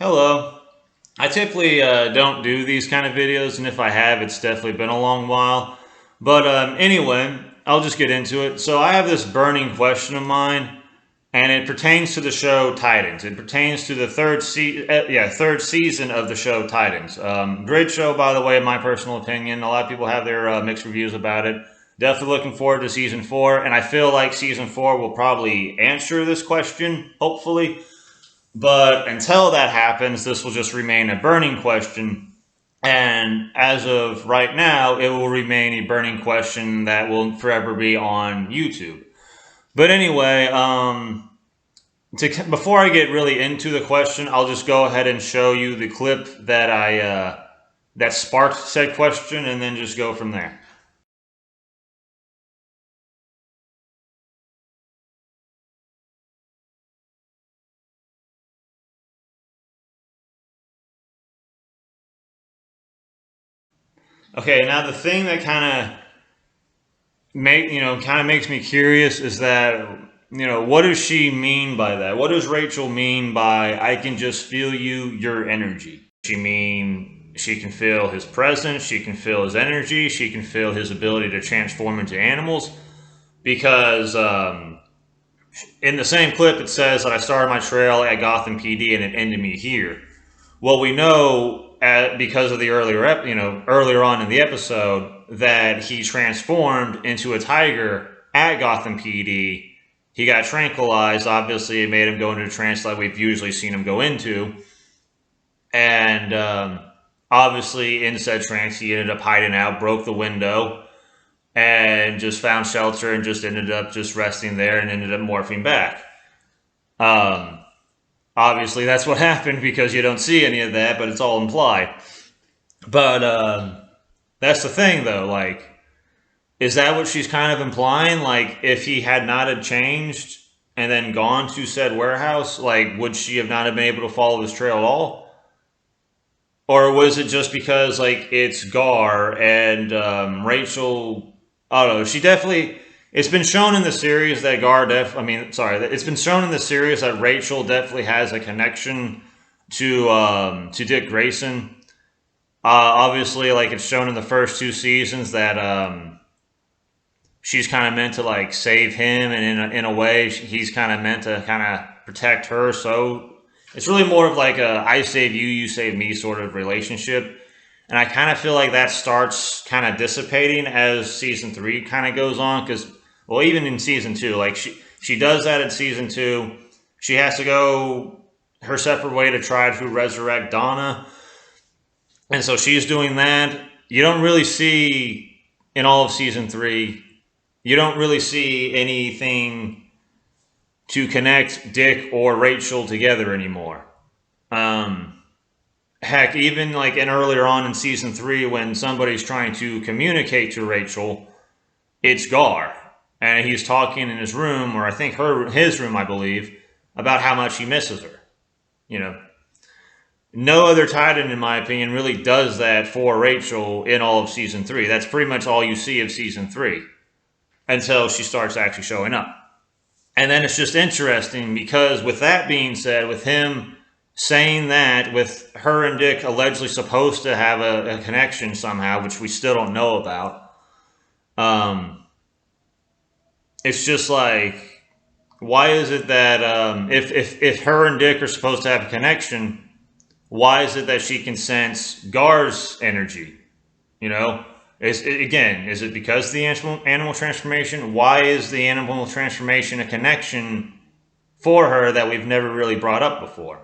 Hello. I typically don't do these kind of videos, and if I have, it's definitely been a long while. But anyway, I'll just get into it. So I have this burning question of mine, and it pertains to the show Titans. It pertains to the third season of the show Titans. Great show, by the way, in my personal opinion. A lot of people have their mixed reviews about it. Definitely looking forward to season four, and I feel like season four will probably answer this question, hopefully. But until that happens, this will just remain a burning question. And as of right now, it will remain a burning question that will forever be on YouTube. But anyway, before I get really into the question, I'll just go ahead and show you the clip that sparked said question, and then just go from there. Okay, now the thing that kind of makes me curious is that what does she mean by that? What does Rachel mean by I can just feel your energy? She mean she can feel his presence, she can feel his energy, she can feel his ability to transform into animals. Because in the same clip, it says that I started my trail at Gotham PD and it ended me here. Well, we know because of the earlier on in the episode that he transformed into a tiger at Gotham PD. He got tranquilized. Obviously, it made him go into a trance like we've usually seen him go into. And obviously, in said trance, he ended up hiding out, broke the window, and just found shelter and just ended up just resting there and ended up morphing back. Um, Obviously, that's what happened because you don't see any of that, but it's all implied. But that's the thing, though. Like, is that what she's kind of implying? Like, if he had not had changed and then gone to said warehouse, like, would she have not have been able to follow his trail at all? Or was it just because, like, it's Gar and Rachel? I don't know. She definitely. It's been shown in the series that it's been shown in the series that Rachel definitely has a connection to Dick Grayson. Obviously, like it's shown in the first two seasons that she's kind of meant to like save him, and in a way, he's kind of meant to kind of protect her. So it's really more of like a I save you, you save me sort of relationship. And I kind of feel like that starts kind of dissipating as season three kind of goes on. Because, well, even in season two, like she does that in season two. She has to go her separate way to try to resurrect Donna. And so she's doing that. You don't really see in all of season three, you don't really see anything to connect Dick or Rachel together anymore. Um, Heck, even like in earlier on in season three, when somebody's trying to communicate to Rachel, it's Gar, and he's talking in his room, or I think his room, I believe, about how much he misses her. You know, no other Titan, in my opinion, really does that for Rachel in all of season three. That's pretty much all you see of season three until she starts actually showing up. And then it's just interesting because, with that being said, with him saying that, with her and Dick allegedly supposed to have a connection somehow, which we still don't know about, um, it's just like, why is it that if her and Dick are supposed to have a connection, why is it that she can sense Gar's energy? You know, is it because of the animal transformation? Why is the animal transformation a connection for her that we've never really brought up before?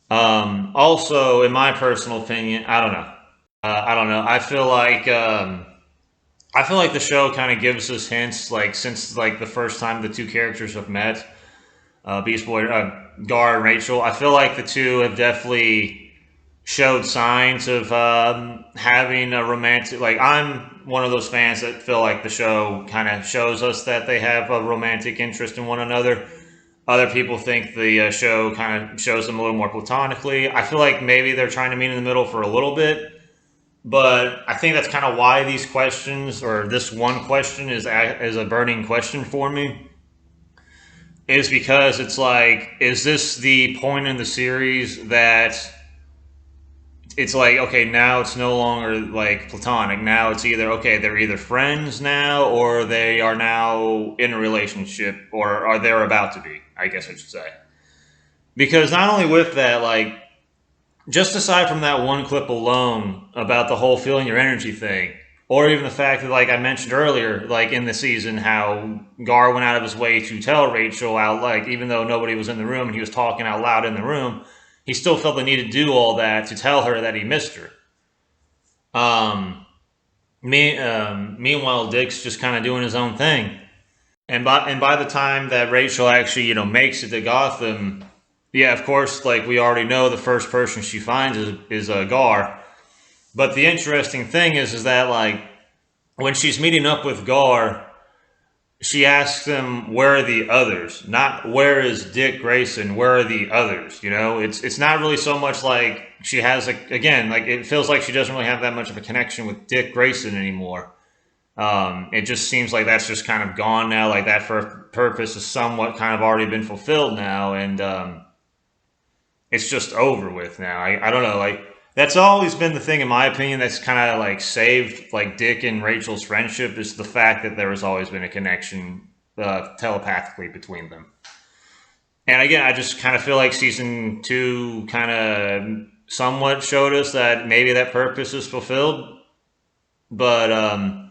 Also, in my personal opinion, I don't know. I don't know. I feel like the show kind of gives us hints, like since like the first time the two characters have met, Beast Boy, Gar and Rachel. I feel like the two have definitely showed signs of having a romantic. Like I'm one of those fans that feel like the show kind of shows us that they have a romantic interest in one another. Other people think the show kind of shows them a little more platonically. I feel like maybe they're trying to meet in the middle for a little bit, but I think that's kind of why these questions or this one question is a burning question for me. is because it's like, is this the point in the series that it's like, okay, now it's no longer like platonic. Now it's either, okay, they're either friends now or they are now in a relationship or are they about to be, I guess I should say. Because not only with that, like, just aside from that one clip alone about the whole feeling your energy thing, or even the fact that, like I mentioned earlier, like in the season, how Gar went out of his way to tell Rachel out, like, even though nobody was in the room and he was talking out loud in the room, he still felt the need to do all that to tell her that he missed her. Meanwhile, Dick's just kind of doing his own thing. And by the time that Rachel actually, makes it to Gotham, yeah, of course, like we already know, the first person she finds is Gar. But the interesting thing is that, like, when she's meeting up with Gar, she asks him, where are the others? Not where is Dick Grayson, where are the others? It's not really so much like she has, again, like, it feels like she doesn't really have that much of a connection with Dick Grayson anymore. It just seems like that's just kind of gone now. Like, that for purpose is somewhat kind of already been fulfilled now, and it's just over with now. I don't know, like, that's always been the thing, in my opinion, that's kind of like saved like Dick and Rachel's friendship, is the fact that there has always been a connection telepathically between them. And again, I just kind of feel like season 2 kind of somewhat showed us that maybe that purpose is fulfilled. But I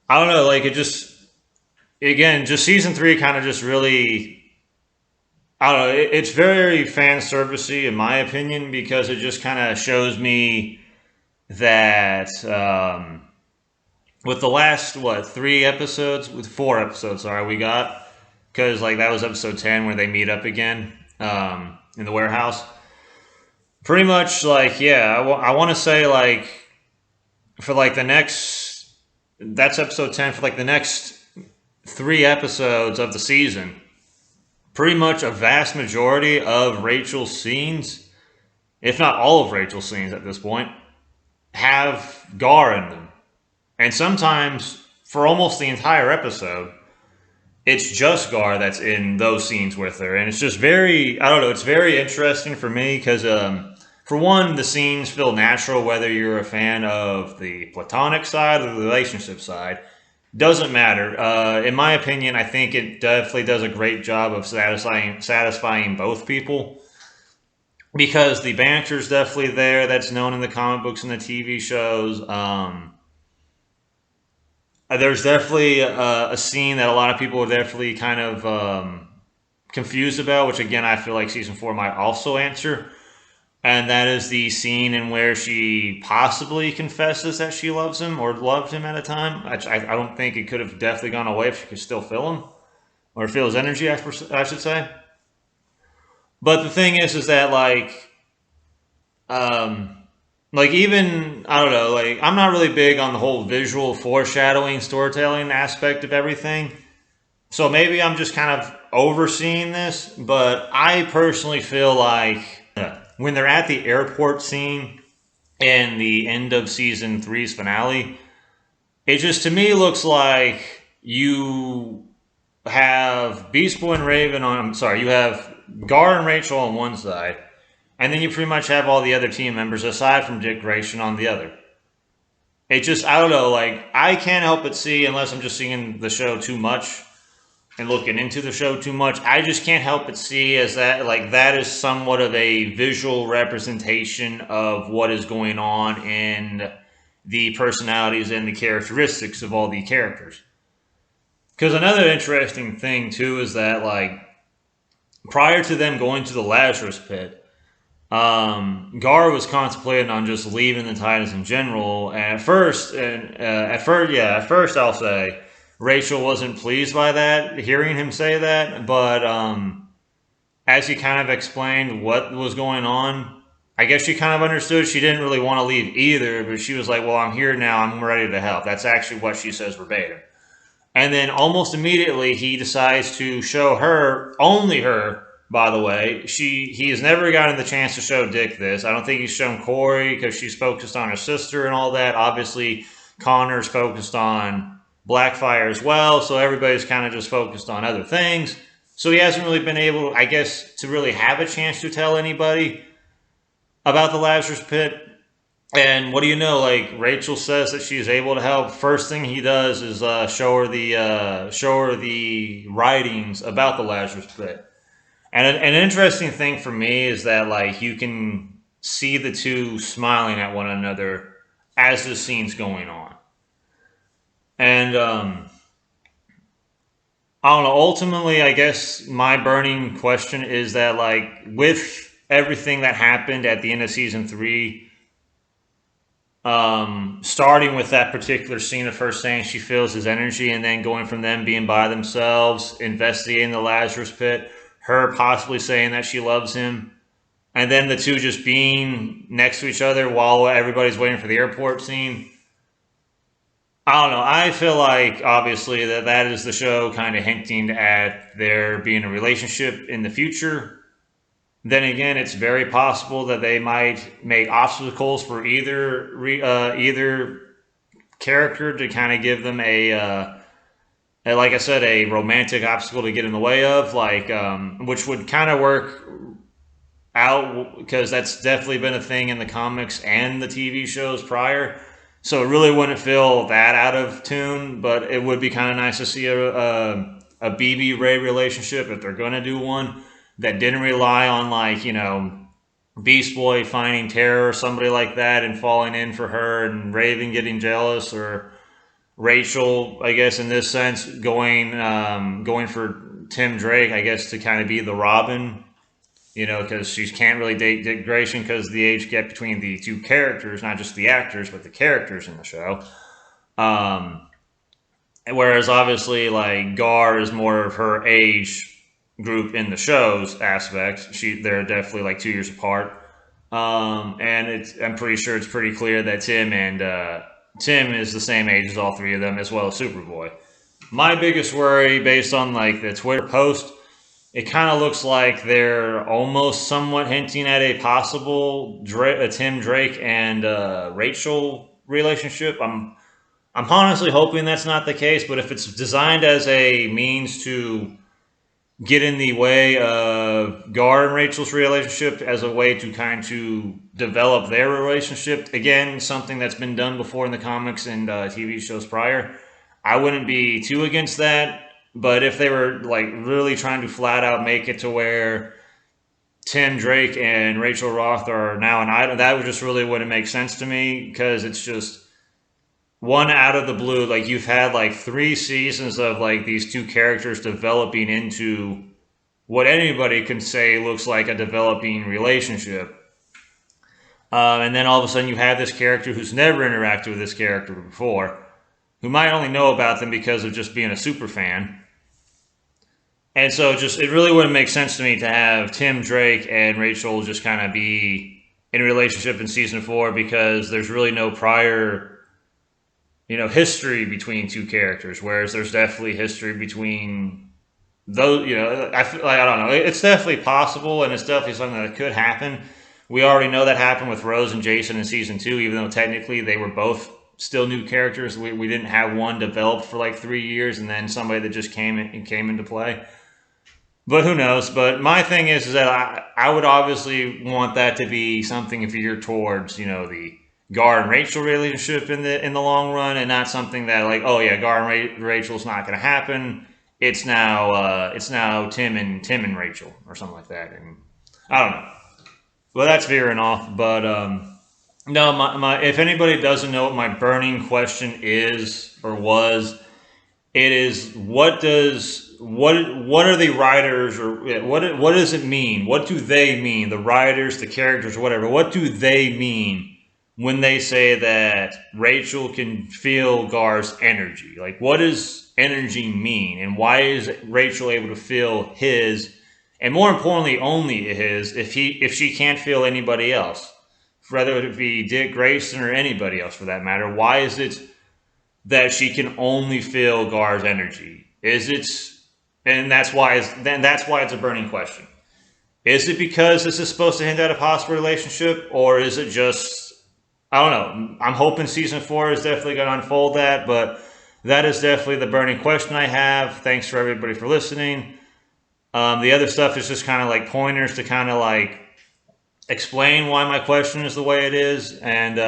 don't know, like, it just, again, just season 3 kind of just really, I don't know, it's very fan servicey in my opinion, because it just kind of shows me that with the last, what, 4 episodes, sorry, we got, because like that was episode 10 where they meet up again in the warehouse. Pretty much, like, yeah, I want to say, like, for like the next, that's episode 10, for like the next 3 episodes of the season, pretty much a vast majority of Rachel's scenes, if not all of Rachel's scenes at this point, have Gar in them. And sometimes, for almost the entire episode, it's just Gar that's in those scenes with her. And it's just very, I don't know, it's very interesting for me because, for one, the scenes feel natural, whether you're a fan of the platonic side or the relationship side. Doesn't matter. In my opinion, I think it definitely does a great job of satisfying both people, because the banter is definitely there. That's known in the comic books and the TV shows. There's definitely a scene that a lot of people are definitely kind of confused about, which again I feel like season 4 might also answer. And that is the scene in where she possibly confesses that she loves him or loved him at a time. I don't think it could have definitely gone away if she could still feel him or feel his energy, I should say. But the thing is that like even, I don't know, like I'm not really big on the whole visual foreshadowing, storytelling aspect of everything. So maybe I'm just kind of overseeing this, but I personally feel like when they're at the airport scene in the end of season 3's finale, it just to me looks like you have Beast Boy and Raven on, I'm sorry, you have Gar and Rachel on one side, and then you pretty much have all the other team members aside from Dick Grayson on the other. It just, I don't know, like, I can't help but see, unless I'm just seeing the show too much and looking into the show too much, I just can't help but see as that, like, that is somewhat of a visual representation of what is going on in the personalities and the characteristics of all the characters. Because another interesting thing, too, is that, like, prior to them going to the Lazarus Pit, Gar was contemplating on just leaving the Titans in general. And at first I'll say Rachel wasn't pleased by that, hearing him say that. But as he kind of explained what was going on, I guess she kind of understood she didn't really want to leave either. But she was like, well, I'm here now. I'm ready to help. That's actually what she says verbatim. And then almost immediately he decides to show her, only her, by the way. He has never gotten the chance to show Dick this. I don't think he's shown Corey because she's focused on her sister and all that. Obviously, Connor's focused on Blackfire as well. So everybody's kind of just focused on other things. So he hasn't really been able, I guess, to really have a chance to tell anybody about the Lazarus Pit. And what do you know? Like, Rachel says that she's able to help. First thing he does is show her the writings about the Lazarus Pit. And an interesting thing for me is that, like, you can see the two smiling at one another as the scene's going on. And I don't know. Ultimately, I guess my burning question is that, like, with everything that happened at the end of season 3, starting with that particular scene of her saying she feels his energy, and then going from them being by themselves, investigating the Lazarus Pit, her possibly saying that she loves him, and then the two just being next to each other while everybody's waiting for the airport scene. I don't know. I feel like, obviously, that is the show kind of hinting at there being a relationship in the future. Then again, it's very possible that they might make obstacles for either character to kind of give them like I said, a romantic obstacle to get in the way of, like, which would kind of work out because that's definitely been a thing in the comics and the TV shows prior. So it really wouldn't feel that out of tune, but it would be kind of nice to see a BB Ray relationship if they're going to do one that didn't rely on, like, Beast Boy finding Terror or somebody like that and falling in for her, and Raven getting jealous, or Rachel, I guess in this sense, going for Tim Drake, I guess, to kind of be the Robin. Because she can't really date Dick Grayson because of the age gap between the two characters, not just the actors, but the characters in the show. Whereas, obviously, like, Gar is more of her age group in the show's aspect. They're definitely, like, 2 years apart. And I'm pretty sure it's pretty clear that Tim is the same age as all three of them, as well as Superboy. My biggest worry, based on, like, the Twitter post, it kind of looks like they're almost somewhat hinting at a possible Tim Drake and Rachel relationship. I'm honestly hoping that's not the case, but if it's designed as a means to get in the way of Gar and Rachel's relationship, as a way to kind of develop their relationship, again, something that's been done before in the comics and TV shows prior, I wouldn't be too against that. But if they were, like, really trying to flat out make it to where Tim Drake and Rachel Roth are now an item, that would just really wouldn't make sense to me, because it's just one out of the blue. Like, you've had, like, 3 seasons of, like, these two characters developing into what anybody can say looks like a developing relationship. And then all of a sudden you have this character who's never interacted with this character before, who might only know about them because of just being a super fan. And so it really wouldn't make sense to me to have Tim Drake and Rachel just kind of be in a relationship in season 4, because there's really no prior, history between two characters, whereas there's definitely history between those, I feel like, I don't know. It's definitely possible, and it's definitely something that could happen. We already know that happened with Rose and Jason in season 2, even though technically they were both still new characters. We didn't have one developed for like 3 years and then somebody that just came into play. But who knows? But my thing is that I would obviously want that to be something geared towards, the Gar and Rachel relationship in the long run, and not something that, like, oh yeah, Gar and Rachel's not going to happen. It's now Tim and Rachel or something like that. And I don't know. Well, that's veering off. But no, my if anybody doesn't know what my burning question is or was, it is what are the writers, or what does it mean? What do they mean? The writers, the characters, whatever. What do they mean when they say that Rachel can feel Gar's energy? Like, what does energy mean, and why is Rachel able to feel his, and more importantly, only his, if she can't feel anybody else, whether it be Dick Grayson or anybody else for that matter? Why is it that she can only feel Gar's energy? And that's why it's a burning question. Is it because this is supposed to hint at a possible relationship, or is it just, I don't know. I'm hoping season 4 is definitely going to unfold that, but that is definitely the burning question I have. Thanks for everybody for listening. The other stuff is just kind of like pointers to kind of like explain why my question is the way it is. And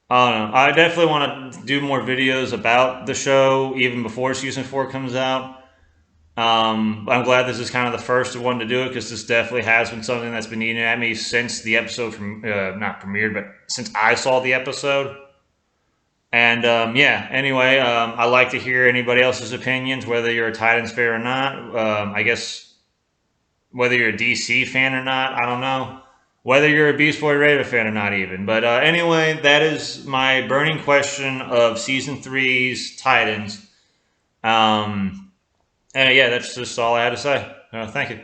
I don't know. I definitely want to do more videos about the show even before season 4 comes out. I'm glad this is kind of the first one to do it because this definitely has been something that's been eating at me since the episode from not premiered, but since I saw the episode. And yeah, anyway, I like to hear anybody else's opinions, whether you're a Titans fan or not. I guess whether you're a DC fan or not, I don't know. Whether you're a Beast Boy Raven fan or not, even. But anyway, that is my burning question of season 3's Titans. Yeah, that's just all I had to say. Thank you.